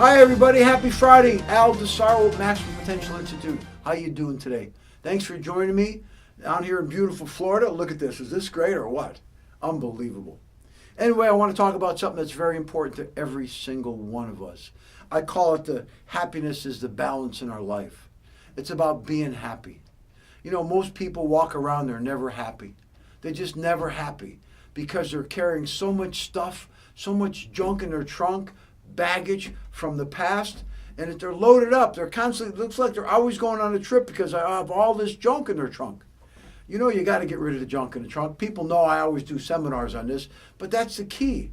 Hi everybody, happy Friday. Al DeSaro, Maximum Potential Institute. How you doing today? Thanks for joining me down here in beautiful Florida. Look at this, is this great or what? Unbelievable. Anyway, I want to talk about something that's very important to every single one of us. I call it the happiness is the balance in our life. It's about being happy. You know, most people walk around, they're never happy. They're just never happy because they're carrying so much stuff, so much junk in their trunk, baggage from the past, and if they're loaded up, they're constantly, looks like they're always going on a trip because I have all this junk in their trunk. You know, you got to get rid of the junk in the trunk. People know I always do seminars on this, but that's the key.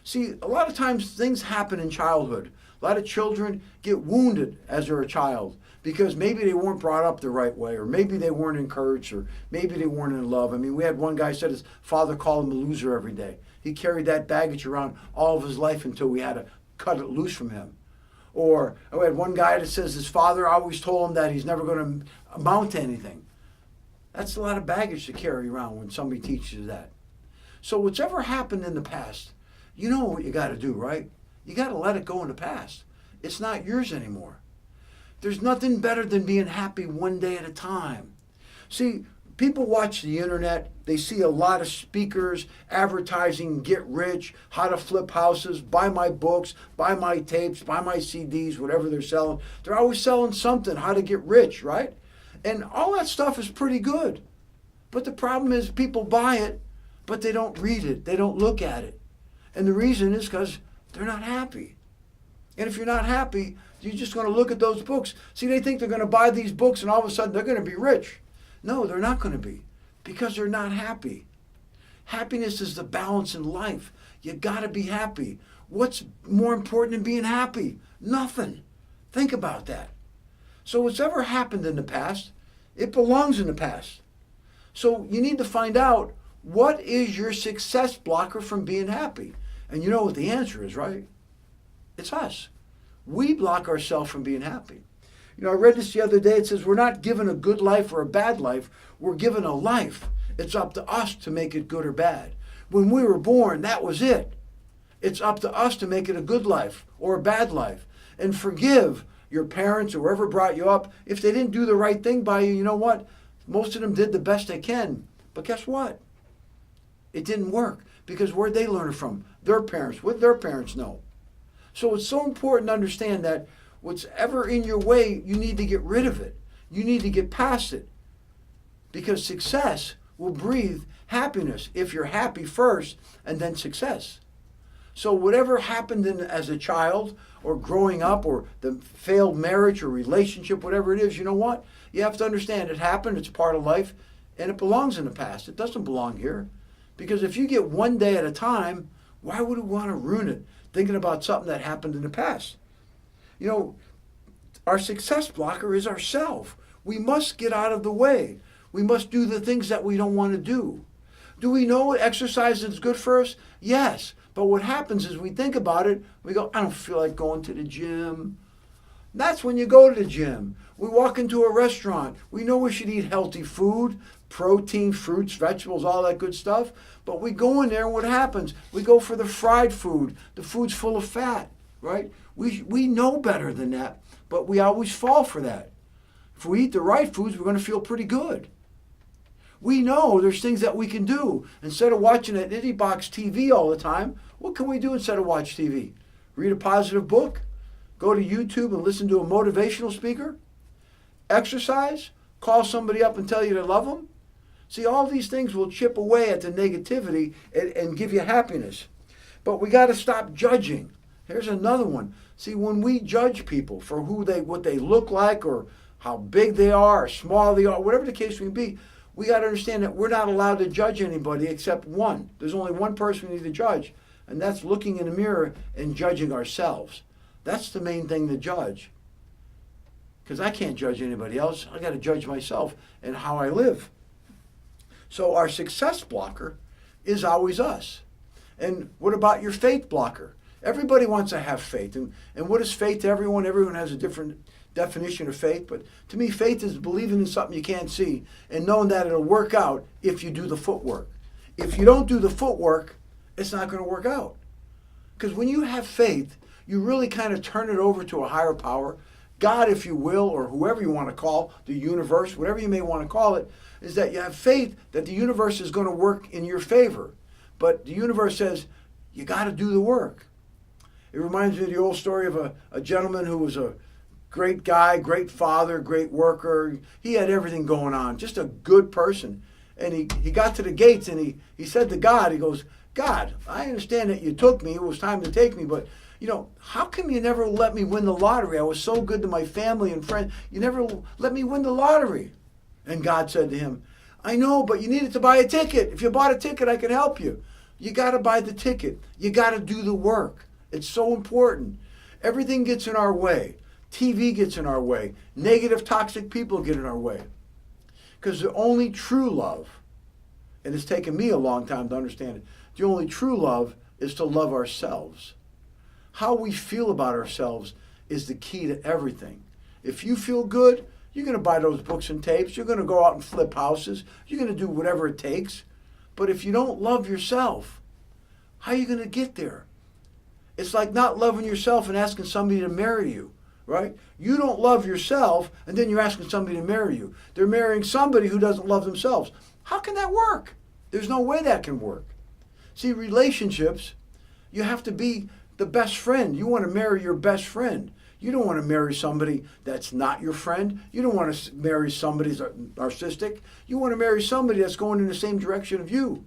See, a lot of times things happen in childhood. A lot of children get wounded as they're a child because maybe they weren't brought up the right way, or maybe they weren't encouraged, or maybe they weren't in love. I mean, we had one guy said his father called him a loser every day. He carried that baggage around all of his life until we had to cut it loose from him. Or I had one guy that says his father always told him that he's never going to amount to anything. That's a lot of baggage to carry around when somebody teaches you that. So whatever happened in the past, you know what you got to do, right? You got to let it go in the past. It's not yours anymore. There's nothing better than being happy one day at a time. See, people watch the internet, they see a lot of speakers advertising get rich, how to flip houses, buy my books, buy my tapes, buy my CDs, whatever they're selling. They're always selling something, how to get rich, right? And all that stuff is pretty good. But the problem is people buy it, but they don't read it, they don't look at it. And the reason is because they're not happy. And if you're not happy, you're just going to look at those books. See, they think they're going to buy these books and all of a sudden they're going to be rich. No, they're not going to be because they're not happy. Happiness is the balance in life. You got to be happy. What's more important than being happy? Nothing. Think about that. So what's happened in the past, it belongs in the past. So you need to find out what is your success blocker from being happy. And you know what the answer is, right? It's us. We block ourselves from being happy. You know, I read this the other day. It says we're not given a good life or a bad life. We're given a life. It's up to us to make it good or bad. When we were born, that was it. It's up to us to make it a good life or a bad life. And forgive your parents or whoever brought you up. If they didn't do the right thing by you, you know what? Most of them did the best they can. But guess what? It didn't work because where'd they learn it from? Their parents. What did their parents know? So it's so important to understand that what's ever in your way, you need to get rid of it. You need to get past it. Because success will breathe happiness if you're happy first and then success. So whatever happened as a child or growing up or the failed marriage or relationship, whatever it is, you know what? You have to understand it happened, it's part of life, and it belongs in the past. It doesn't belong here. Because if you get one day at a time, why would we want to ruin it thinking about something that happened in the past? You know, our success blocker is ourselves. We must get out of the way. We must do the things that we don't want to do. Do we know exercise is good for us? Yes. But what happens is we think about it, we go, I don't feel like going to the gym. That's when you go to the gym. We walk into a restaurant. We know we should eat healthy food, protein, fruits, vegetables, all that good stuff. But we go in there and what happens? We go for the fried food. The food's full of fat, right? We know better than that, but we always fall for that. If we eat the right foods, we're going to feel pretty good. We know there's things that we can do. Instead of watching an itty box TV all the time, what can we do instead of watch TV? Read a positive book? Go to YouTube and listen to a motivational speaker? Exercise? Call somebody up and tell you to love them? See, all these things will chip away at the negativity and give you happiness. But we got to stop judging. Here's another one. See, when we judge people for what they look like or how big they are or small they are, whatever the case may be, we got to understand that we're not allowed to judge anybody except one. There's only one person we need to judge, and that's looking in the mirror and judging ourselves. That's the main thing to judge. Because I can't judge anybody else. I got to judge myself and how I live. So our success blocker is always us. And what about your faith blocker? Everybody wants to have faith. And what is faith to everyone? Everyone has a different definition of faith. But to me, faith is believing in something you can't see and knowing that it'll work out if you do the footwork. If you don't do the footwork, it's not going to work out. Because when you have faith, you really kind of turn it over to a higher power, God, if you will, or whoever you want to call the universe, whatever you may want to call it, is that you have faith that the universe is going to work in your favor. But the universe says, you got to do the work. It reminds me of the old story of a gentleman who was a great guy, great father, great worker. He had everything going on, just a good person. And he got to the gates and he said to God, he goes, God, I understand that you took me. It was time to take me, but how come you never let me win the lottery? I was so good to my family and friends. You never let me win the lottery. And God said to him, I know, but you needed to buy a ticket. If you bought a ticket, I can help you. You got to buy the ticket. You got to do the work. It's so important. Everything gets in our way. TV gets in our way. Negative, toxic people get in our way. Because the only true love, and it's taken me a long time to understand it, the only true love is to love ourselves. How we feel about ourselves is the key to everything. If you feel good, you're going to buy those books and tapes. You're going to go out and flip houses. You're going to do whatever it takes. But if you don't love yourself, how are you going to get there? It's like not loving yourself and asking somebody to marry you, right? You don't love yourself, and then you're asking somebody to marry you. They're marrying somebody who doesn't love themselves. How can that work? There's no way that can work. See, relationships, you have to be the best friend. You want to marry your best friend. You don't want to marry somebody that's not your friend. You don't want to marry somebody that's narcissistic. You want to marry somebody that's going in the same direction of you.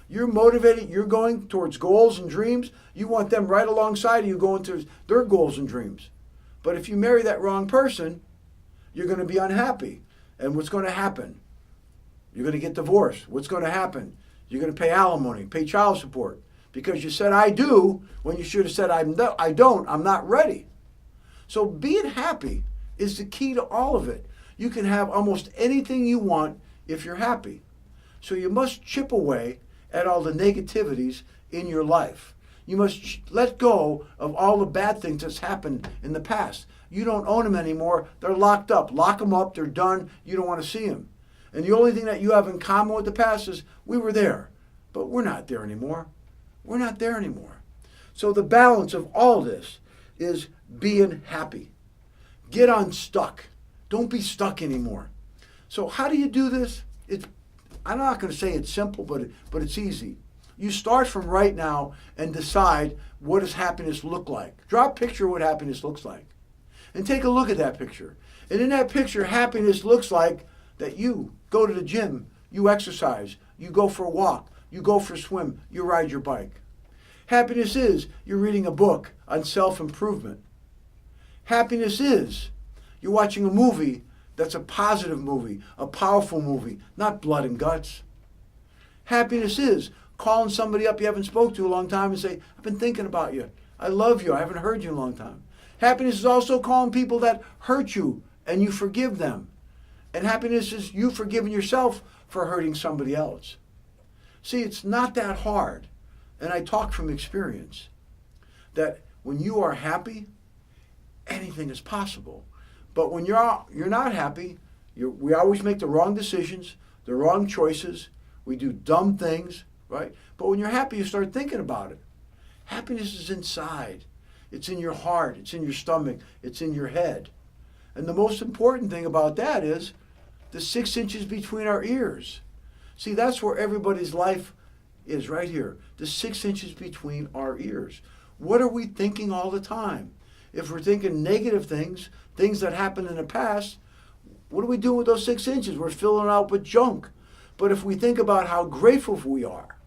You're motivated. You're going towards goals and dreams. You want them right alongside of you going towards their goals and dreams. But if you marry that wrong person, you're going to be unhappy. And what's going to happen? You're going to get divorced. What's going to happen? You're going to pay alimony, pay child support. Because you said, I do, when you should have said, I don't, I'm not ready. So being happy is the key to all of it. You can have almost anything you want if you're happy. So you must chip away at all the negativities in your life. You must let go of all the bad things that's happened in the past. You don't own them anymore. They're locked up. Lock them up. They're done. You don't want to see them. And the only thing that you have in common with the past is we were there, but we're not there anymore. We're not there anymore. So the balance of all this is being happy. Get unstuck. Don't be stuck anymore. So how do you do this? I'm not going to say it's simple, but it's easy. You start from right now and decide, what does happiness look like? Draw a picture of what happiness looks like. And take a look at that picture. And in that picture, happiness looks like that you go to the gym, you exercise, you go for a walk, you go for a swim, you ride your bike. Happiness is you're reading a book on self-improvement. Happiness is you're watching a movie that's a positive movie, a powerful movie, not blood and guts. Happiness is calling somebody up you haven't spoke to a long time and say, I've been thinking about you. I love you. I haven't heard you in a long time. Happiness is also calling people that hurt you and you forgive them. And happiness is you forgiving yourself for hurting somebody else. See, it's not that hard. And I talk from experience that when you are happy, anything is possible. But when you're not happy, we always make the wrong decisions, the wrong choices. We do dumb things, right? But when you're happy, you start thinking about it. Happiness is inside. It's in your heart. It's in your stomach. It's in your head. And the most important thing about that is the 6 inches between our ears. See, that's where everybody's life is, right here. The 6 inches between our ears. What are we thinking all the time? If we're thinking negative things, things that happened in the past, what are we doing with those 6 inches? We're filling it out with junk. But if we think about how grateful we are,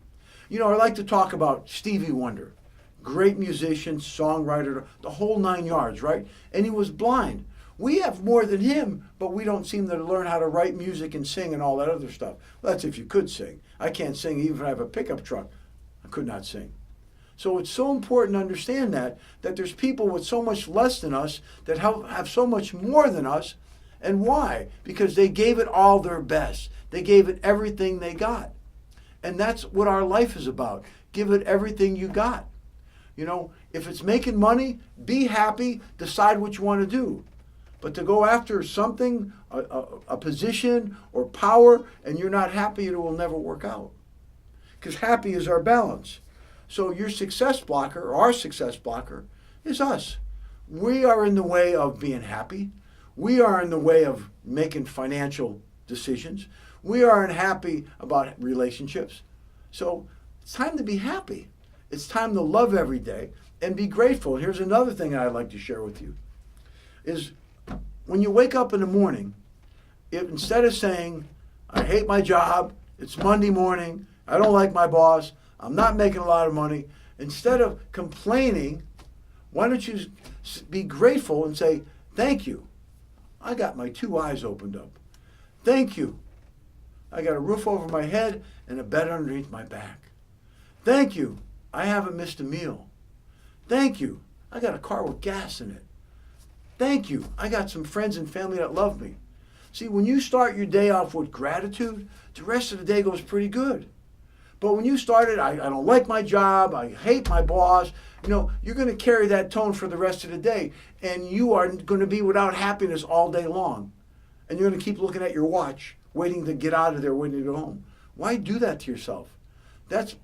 I like to talk about Stevie Wonder. Great musician, songwriter, the whole 9 yards, right? And he was blind. We have more than him, but we don't seem to learn how to write music and sing and all that other stuff. Well, that's if you could sing. I can't sing even if I have a pickup truck. I could not sing. So it's so important to understand that there's people with so much less than us that have so much more than us. And why? Because they gave it all their best. They gave it everything they got. And that's what our life is about. Give it everything you got. If it's making money, be happy, decide what you want to do. But to go after something, a position or power, and you're not happy, it will never work out. Because happy is our balance. So your success blocker, or our success blocker, is us. We are in the way of being happy. We are in the way of making financial decisions. We aren't happy about relationships. So it's time to be happy. It's time to love every day and be grateful. And here's another thing I'd like to share with you is when you wake up in the morning, instead of saying, I hate my job, it's Monday morning, I don't like my boss, I'm not making a lot of money, instead of complaining, why don't you be grateful and say, thank you. I got my two eyes opened up. Thank you. I got a roof over my head and a bed underneath my back. Thank you. I haven't missed a meal. Thank you. I got a car with gas in it. Thank you. I got some friends and family that love me. See, when you start your day off with gratitude, the rest of the day goes pretty good. But when you started, I don't like my job, I hate my boss, you're going to carry that tone for the rest of the day. And you are going to be without happiness all day long. And you're going to keep looking at your watch, waiting to get out of there, waiting to go home. Why do that to yourself? That's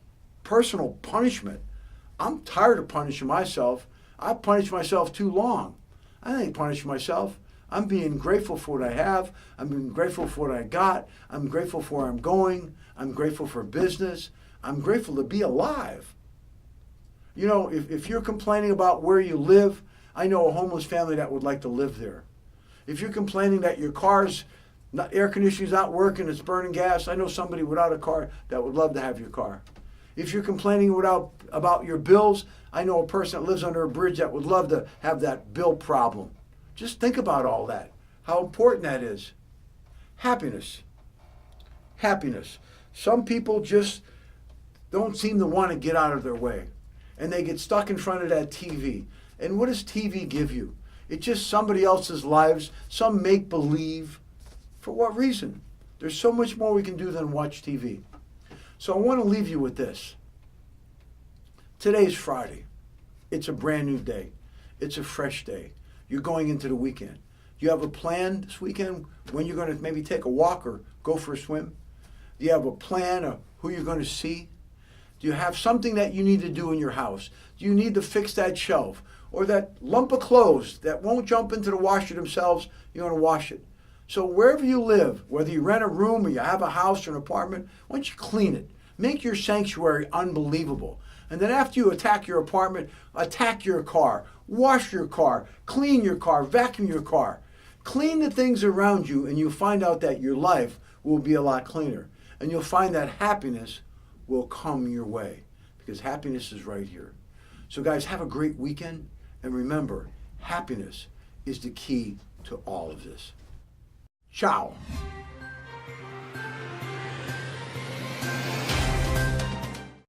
personal punishment. I'm tired of punishing myself. I punished myself too long. I ain't punishing myself. I'm being grateful for what I have. I'm being grateful for what I got. I'm grateful for where I'm going. I'm grateful for business. I'm grateful to be alive. If you're complaining about where you live, I know a homeless family that would like to live there. If you're complaining that your car's air conditioning's not working, it's burning gas, I know somebody without a car that would love to have your car. If you're complaining about your bills, I know a person that lives under a bridge that would love to have that bill problem. Just think about all that, how important that is. Happiness. Happiness. Some people just don't seem to want to get out of their way. And they get stuck in front of that TV. And what does TV give you? It's just somebody else's lives, some make-believe. For what reason? There's so much more we can do than watch TV. So I want to leave you with this. Today's Friday. It's a brand new day. It's a fresh day. You're going into the weekend. Do you have a plan this weekend when you're going to maybe take a walk or go for a swim? Do you have a plan of who you're going to see? Do you have something that you need to do in your house? Do you need to fix that shelf? Or that lump of clothes that won't jump into the washer themselves, you're going to wash it. So wherever you live, whether you rent a room or you have a house or an apartment, why don't you clean it? Make your sanctuary unbelievable. And then after you attack your apartment, attack your car, wash your car, clean your car, vacuum your car. Clean the things around you and you'll find out that your life will be a lot cleaner. And you'll find that happiness will come your way because happiness is right here. So guys, have a great weekend. And remember, happiness is the key to all of this. Ciao.